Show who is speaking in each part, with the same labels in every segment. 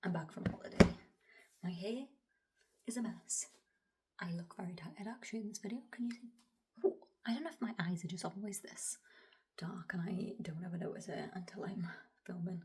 Speaker 1: I'm back from holiday. My hair is a mess. I look very tired actually in this video. Can you see? Oh, I don't know if my eyes are just always this dark and I don't ever notice it until I'm filming.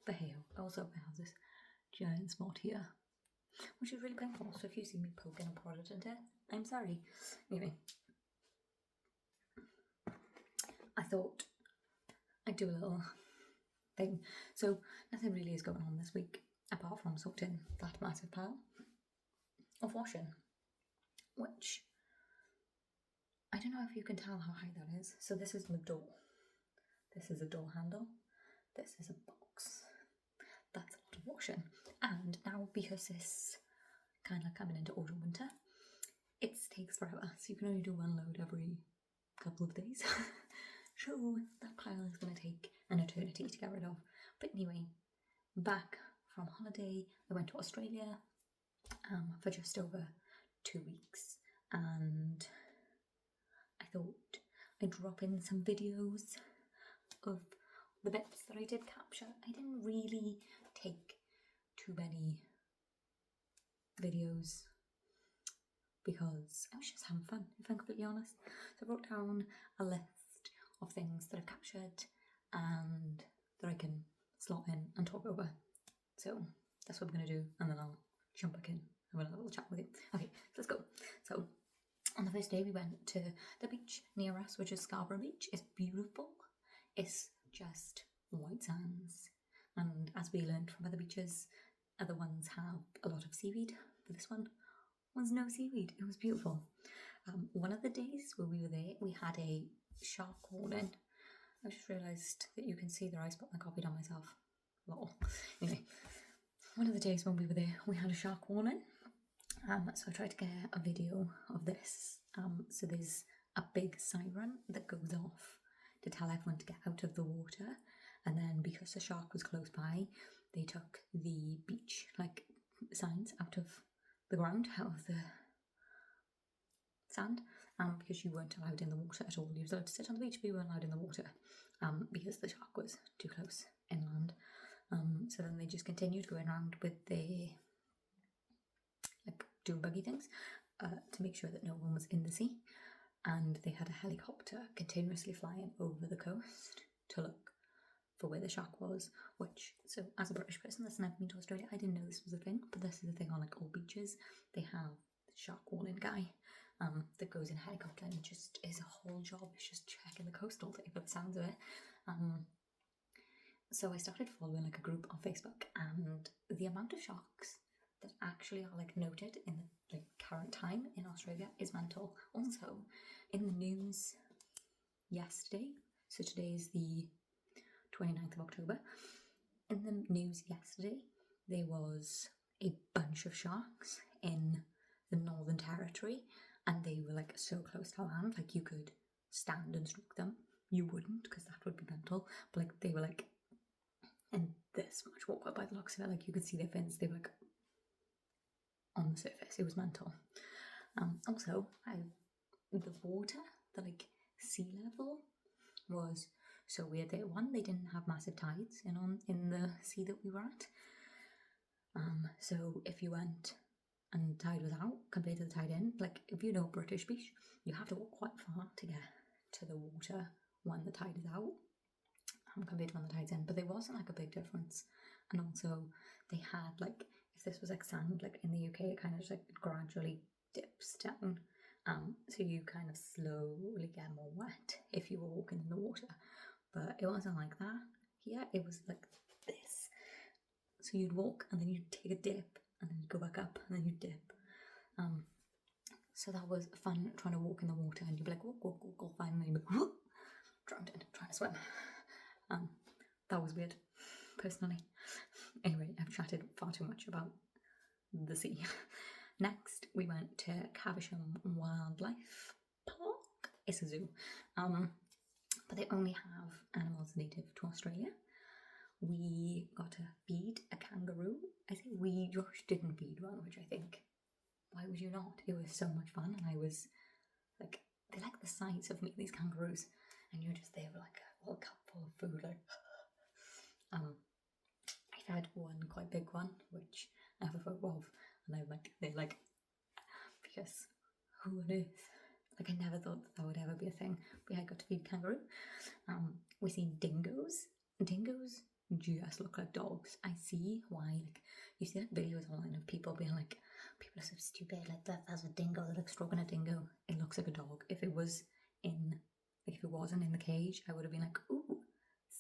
Speaker 1: But hey, also I have this giant spot here, which is really painful. So if you see me poking a product into it, I'm sorry. Anyway, I thought I'd do a little thing. So nothing really is going on this week apart from sorting that massive pile of washing, which I don't know if you can tell how high that is. So this is the door. This is a door handle. This is a box. That's a lot of washing. And now because it's kind of coming into autumn winter, it takes forever. So you can only do one load every couple of days. So that pile is going to take an eternity to get rid of. But anyway, back from holiday, I went to Australia for just over 2 weeks, and I thought I'd drop in some videos of the bits that I did capture. I didn't really take too many videos because I was just having fun, if I'm completely honest. So I wrote down a list of things that I've captured and that I can slot in and talk over. So that's what I'm going to do, and then I'll jump back in and have a little chat with you. Okay, so let's go. So on the first day we went to the beach near us, which is Scarborough Beach. It's beautiful. It's just white sands, and as we learned from other beaches, other ones have a lot of seaweed, but this one was no seaweed. It was beautiful. One of the days where we were there, we had a shark warning. I just realised that you can see the ice, but I copied on myself. Lol. Anyway, one of the days when we were there, we had a shark warning. So I tried to get a video of this. So there's a big siren that goes off to tell everyone to get out of the water. And then because the shark was close by, they took the beach signs out of the ground, out of the sand, because you weren't allowed in the water at all. You were allowed to sit on the beach, but you weren't allowed in the water because the shark was too close inland. So then they just continued going around with the doing buggy things to make sure that no one was in the sea. And they had a helicopter continuously flying over the coast to look for where the shark was, which, so as a British person that's never been to Australia, I didn't know this was a thing, but this is a thing on all beaches. They have the shark warning guy that goes in a helicopter and just is a whole job. It's just checking the coast all day, by the sounds of it. So I started following a group on Facebook, and the amount of sharks that actually are noted in the current time in Australia is mental. Also, in the news yesterday, so today is the 29th of October, in the news yesterday there was a bunch of sharks in the Northern Territory, and they were so close to land, you could stand and stroke them. You wouldn't, because that would be mental, but they were in this much water by the looks of it. You could see their fins. They were on the surface. It was mental. Also, the water, the sea level was so weird. They didn't have massive tides in the sea that we were at. So if you went and the tide was out compared to the tide in, if you know British Beach, you have to walk quite far to get to the water when the tide is out compared to when the tide's in. But there wasn't a big difference. And also they had if this was sand, in the UK, it kind of just gradually dips down. So you kind of slowly get more wet if you were walking in the water. But it wasn't like that here. It was this. So you'd walk and then you'd take a dip and then you'd go back up and then you'd dip. So that was fun trying to walk in the water, and you'd be walk, walk, walk, walk, fine, and then you'd be drowned in trying to swim. That was weird, personally. Anyway, I've chatted far too much about the sea. Next, we went to Caversham Wildlife Park. It's a zoo. But they only have animals native to Australia. We got to feed a kangaroo. I think Josh didn't feed one, which I think, why would you not? It was so much fun, and I was they the size of me, these kangaroos, and you're just there with a little cup full of food, I fed one quite big one, which I have a photo of, and they're like, because who on earth? Like, I never thought that would ever be a thing. But yeah, I got to feed kangaroo. We seen dingoes. Dingoes just look like dogs. I see why. Like, you see like videos online of people being like, people are so stupid. Like, that's a dingo. They're like stroking a dingo. It looks like a dog. If it wasn't in the cage, I would have been like, ooh,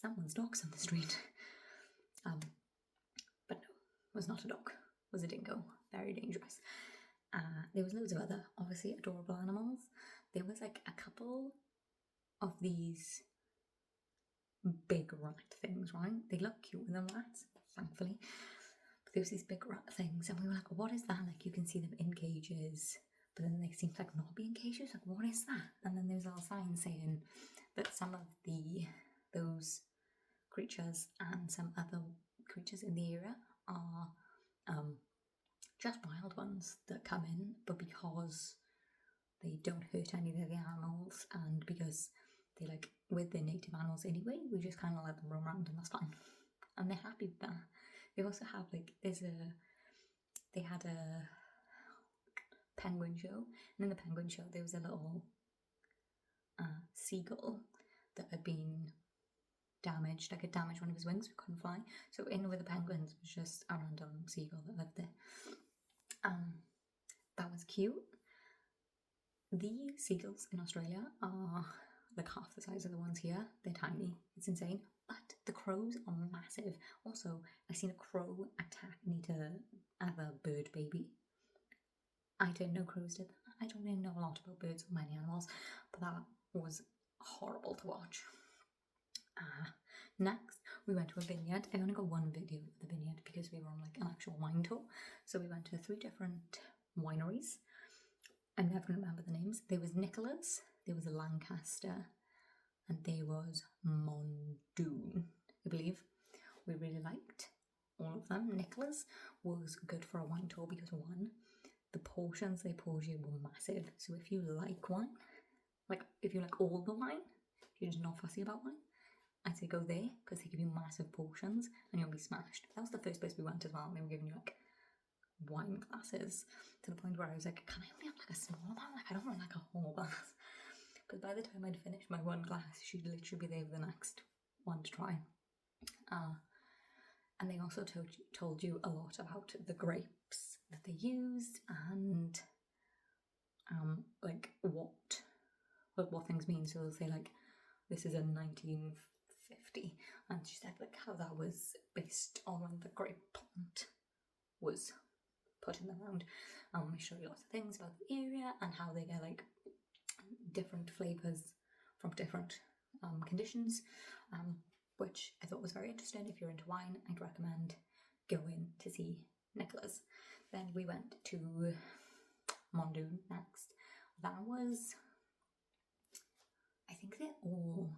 Speaker 1: someone's dog's on the street. But no, it was not a dog. It was a dingo. Very dangerous. There was loads of other, obviously, adorable animals. There was like a couple of these big rat things, right? They look cuter than rats, thankfully. But there was these big rat things, and we were like, what is that? Like, you can see them in cages, but then they seemed like not be in cages. Like, what is that? And then there's a little sign saying that some of those creatures and some other creatures in the area are just wild ones that come in, but because they don't hurt any of the animals, and because they like with their native animals anyway, we just kind of let them roam around and that's fine. And they're happy with that. They also have like, they had a penguin show, and in the penguin show there was a little seagull that had been damaged, like it damaged one of his wings, so couldn't fly. So in with the penguins was just a random seagull that lived there. That was cute. The seagulls in Australia are like half the size of the ones here. They're tiny. It's insane. But the crows are massive. Also, I seen a crow attack and eat a bird baby. I didn't know crows did that. I don't really know a lot about birds or many animals, but that was horrible to watch. Next, we went to a vineyard. I only got one video of the vineyard because we were on like an actual wine tour. So we went to 3 different wineries. I'm never going to remember the names. There was Nicholas, there was a Lancaster, and there was Mondoon, I believe. We really liked all of them. Nicholas was good for a wine tour because, one, the portions they poured you were massive. So if you like wine, like if you like all the wine, if you're just not fussy about wine, I'd say go there because they give you massive portions and you'll be smashed. That was the first place we went as well, and they were giving you like wine glasses to the point where I was like, can I only have like a small amount? Like, I don't want like a whole glass. Because by the time I'd finished my one glass, she'd literally be there for the next one to try. And they also told you a lot about the grapes that they used and like what things mean. So they'll say like, this is a 1950, and she said like how that was based on when the grape plant was put in the ground. We show you lots of things about the area and how they get like different flavours from different conditions, which I thought was very interesting. If you're into wine, I'd recommend going to see Nicholas. Then we went to Mondoon next. That was, I think they're all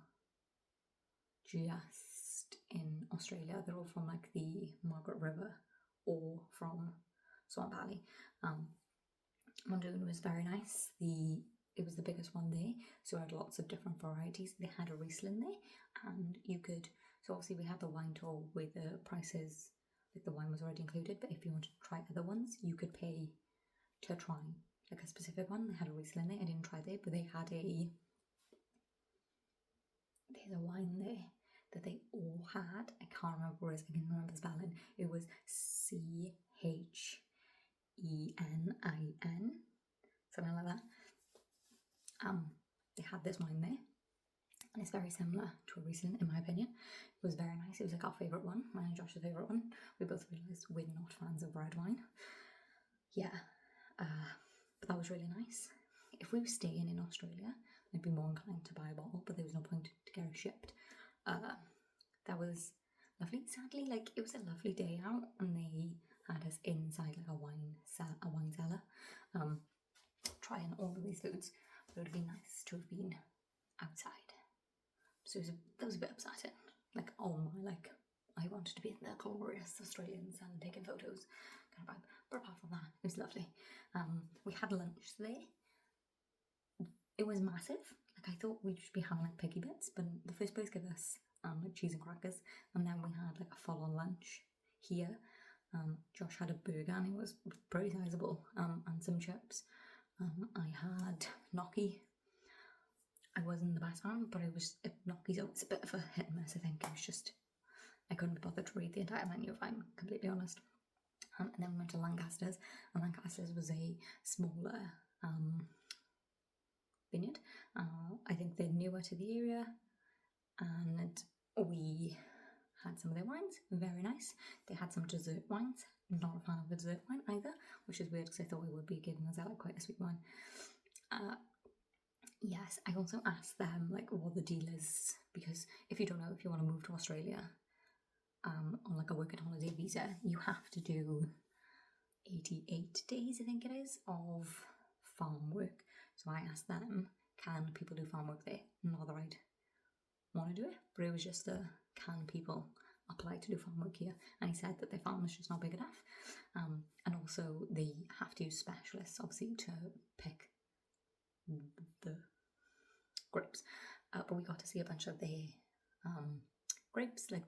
Speaker 1: just in Australia. They're all from like the Margaret River or from Swan Valley. Mondoon was very nice. It was the biggest one there, so it had lots of different varieties. They had a Riesling there, and you could, so obviously we had the wine tour with the prices, like the wine was already included, but if you wanted to try other ones, you could pay to try like a specific one. They had a Riesling there. I didn't try there, but they had there's a wine there that they all had. I can't remember what it is. I can remember the spelling. It was CHENIN, something like that. They had this wine there, and it's very similar to a Riesling in my opinion. It was very nice. It was like our favourite one, mine and Josh's favourite one. We both realised we're not fans of red wine. Yeah, but that was really nice. If we were staying in Australia, I'd be more inclined to buy a bottle, but there was no point to get it shipped. That was lovely. Sadly, like it was a lovely day out, and they had us inside like a wine cellar, trying all of these foods. But it would have been nice to have been outside. So that was a bit upsetting. Like, oh my, like I wanted to be in the glorious Australian sun taking photos kind of vibe. But apart from that, it was lovely. We had lunch there. It was massive. Like I thought we'd just be having like piggy bits, but the first place gave us like cheese and crackers, and then we had like a full-on lunch here. Josh had a burger and it was pretty sizable, and some chips. I had gnocchi. I wasn't the best fan, but gnocchi's always a bit of a hit and miss, I think. It was just, I couldn't be bothered to read the entire menu, if I'm completely honest. And then we went to Lancaster's, and Lancaster's was a smaller vineyard. I think they're newer to the area, and we had some of their wines, very nice. They had some dessert wines, not a fan of the dessert wine either, which is weird because I thought it would be, given as I like quite a sweet wine. Yes, I also asked them like what the deal is, because if you don't know, if you want to move to Australia on like a working holiday visa, you have to do 88 days, I think it is, of farm work. So I asked them, can people do farm work there? Not that I'd want to do it, but it was just a, can people apply to do farm work here? And he said that their farm is just not big enough, and also they have to use specialists, obviously, to pick the grapes. But we got to see a bunch of their grapes, like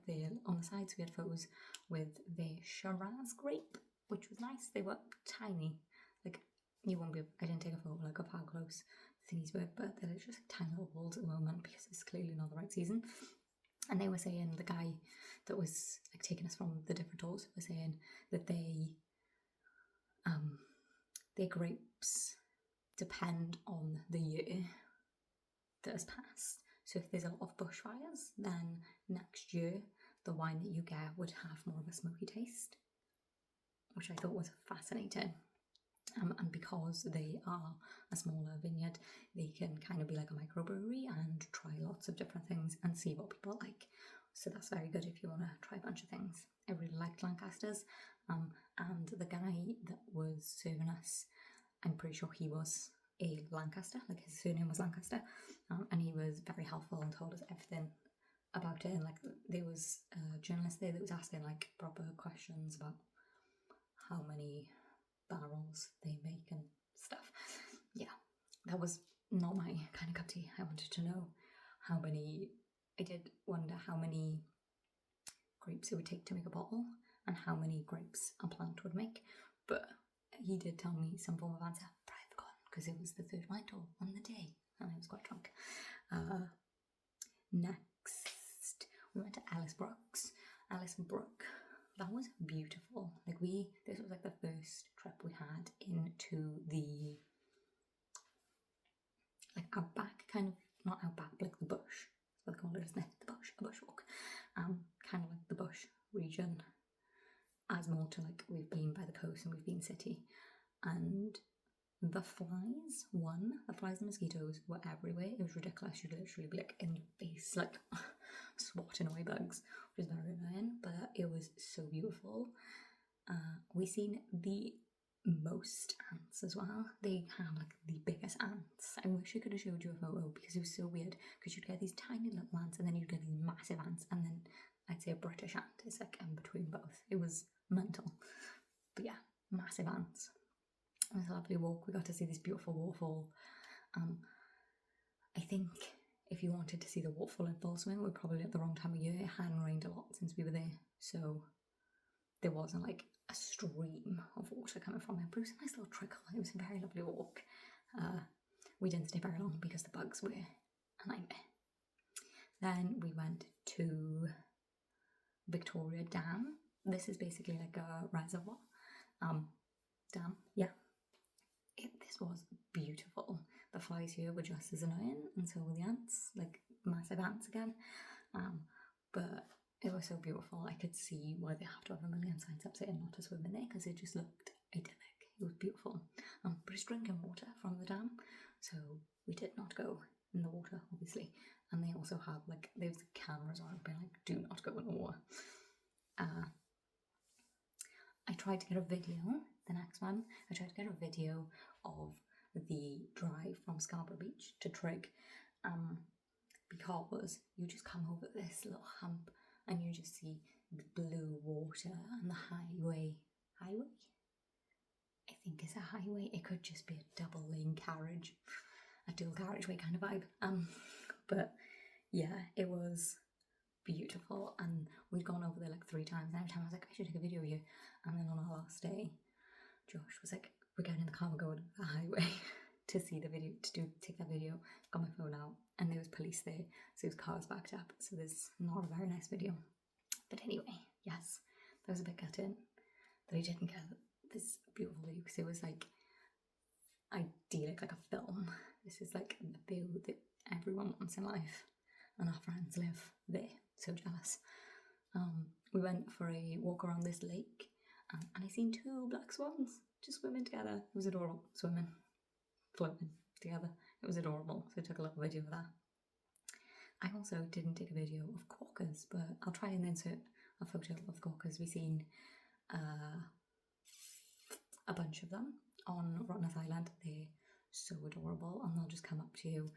Speaker 1: on the sides we had photos with their Shiraz grape, which was nice. They were tiny, like you won't be, I didn't take a photo like of how close the thingies were, but they're just like tiny little balls at the moment because it's clearly not the right season. And they were saying, the guy that was like taking us from the different tours was saying that their grapes depend on the year that has passed. So if there's a lot of bushfires, then next year the wine that you get would have more of a smoky taste, which I thought was fascinating. And because they are a smaller vineyard, they can kind of be like a microbrewery and try lots of different things and see what people like. So that's very good if you want to try a bunch of things. I really liked Lancaster's, and the guy that was serving us, I'm pretty sure he was a Lancaster, like his surname was Lancaster, and he was very helpful and told us everything about it. And like there was a journalist there that was asking like proper questions about how many barrels they make and stuff. Yeah, that was not my kind of cup of tea. I wanted to know I did wonder how many grapes it would take to make a bottle and how many grapes a plant would make, but he did tell me some form of answer, but I've forgotten because it was the third wine tour on the day and I was quite drunk. Next, we went to Ellis Brook. That was beautiful. Like this was like the first trip we had into the like outback, kind of, not outback, like the bush. That's what they call it, isn't it? The bush, a bushwalk. Kind of like the bush region, as more to like we've been by the coast and we've been city. And the flies and mosquitoes were everywhere. It was ridiculous. You'd literally be like in your face, like swatting away bugs, which is very annoying, but it was so beautiful. We seen the most ants as well. They have like the biggest ants. I wish I could have showed you a photo because it was so weird, because you'd get these tiny little ants and then you'd get these massive ants, and then I'd say a British ant is like in between both. It was mental. But yeah, massive ants. It was a lovely walk. We got to see this beautiful waterfall. I think if you wanted to see the waterfall in full swing, we're probably at the wrong time of year. It hadn't rained a lot since we were there, so there wasn't like a stream of water coming from it, but it was a nice little trickle. It was a very lovely walk. We didn't stay very long because the bugs were a nightmare. Then we went to Victoria Dam. This is basically like a reservoir dam. Yeah, this was beautiful. The flies here were just as annoying, and so were the ants, like massive ants again. But it was so beautiful. I could see why they have to have a million signs up saying not to swim in there, because it just looked idyllic. It was beautiful. But it's drinking water from the dam, so we did not go in the water, obviously. And they also have like, there's cameras on, being like, do not go in the water. I tried to get a video, the next one, I tried to get a video of the drive from Scarborough Beach to Trig, because you just come over this little hump and you just see the blue water and the highway. I think it's a highway. It could just be a double lane carriage, a dual carriageway kind of vibe. But yeah, it was beautiful, and we'd gone over there like 3 times, and every time I was like, I should take a video of you. And then on our last day, Josh was like, we're getting in the car, we're going to the highway to see the video, take that video. Got my phone out, and there was police there, so his car's backed up, so there's not a very nice video. But anyway, yes, that was a bit gutting that I didn't get this beautiful view, because it was like idyllic, like a film. This is like the view that everyone wants in life, and our friends live there. So jealous. We went for a walk around this lake, and I seen 2 black swans just swimming together. It was adorable. Swimming, floating together. It was adorable. So I took a little video of that. I also didn't take a video of quokkas, but I'll try and insert a photo of quokkas. We've seen a bunch of them on Rottnest Island. They're so adorable, and they'll just come up to you.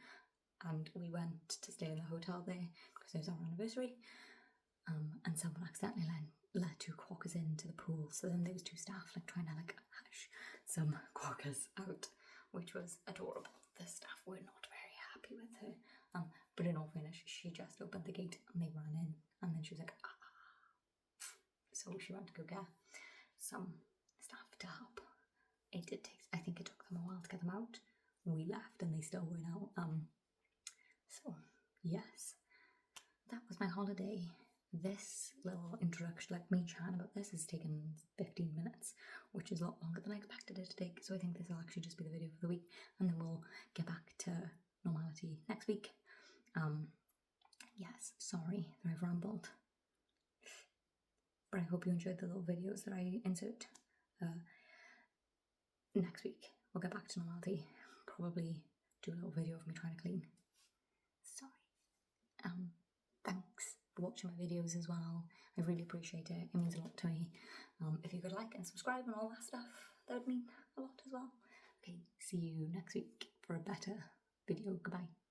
Speaker 1: And we went to stay in the hotel there because it was our anniversary, and someone accidentally let 2 quokkas into the pool. So then there was 2 staff like trying to like hash some quokkas out, which was adorable. The staff were not very happy with her, but in all fairness, she just opened the gate and they ran in, and then she was like, ah. So she went to go get some staff to help. It did take, I think it took them a while to get them out. We left and they still weren't out. So yes, that was my holiday. This little introduction, like me chatting about this, has taken 15 minutes, which is a lot longer than I expected it to take. So I think this will actually just be the video for the week, and then we'll get back to normality next week. Yes, sorry that I've rambled, but I hope you enjoyed the little videos that I insert. Next week we'll get back to normality. Probably do a little video of me trying to clean. Sorry. Thanks for watching my videos as well. I really appreciate it. It means a lot to me. If you could like and subscribe and all that stuff, that would mean a lot as well. Okay, see you next week for a better video. Goodbye.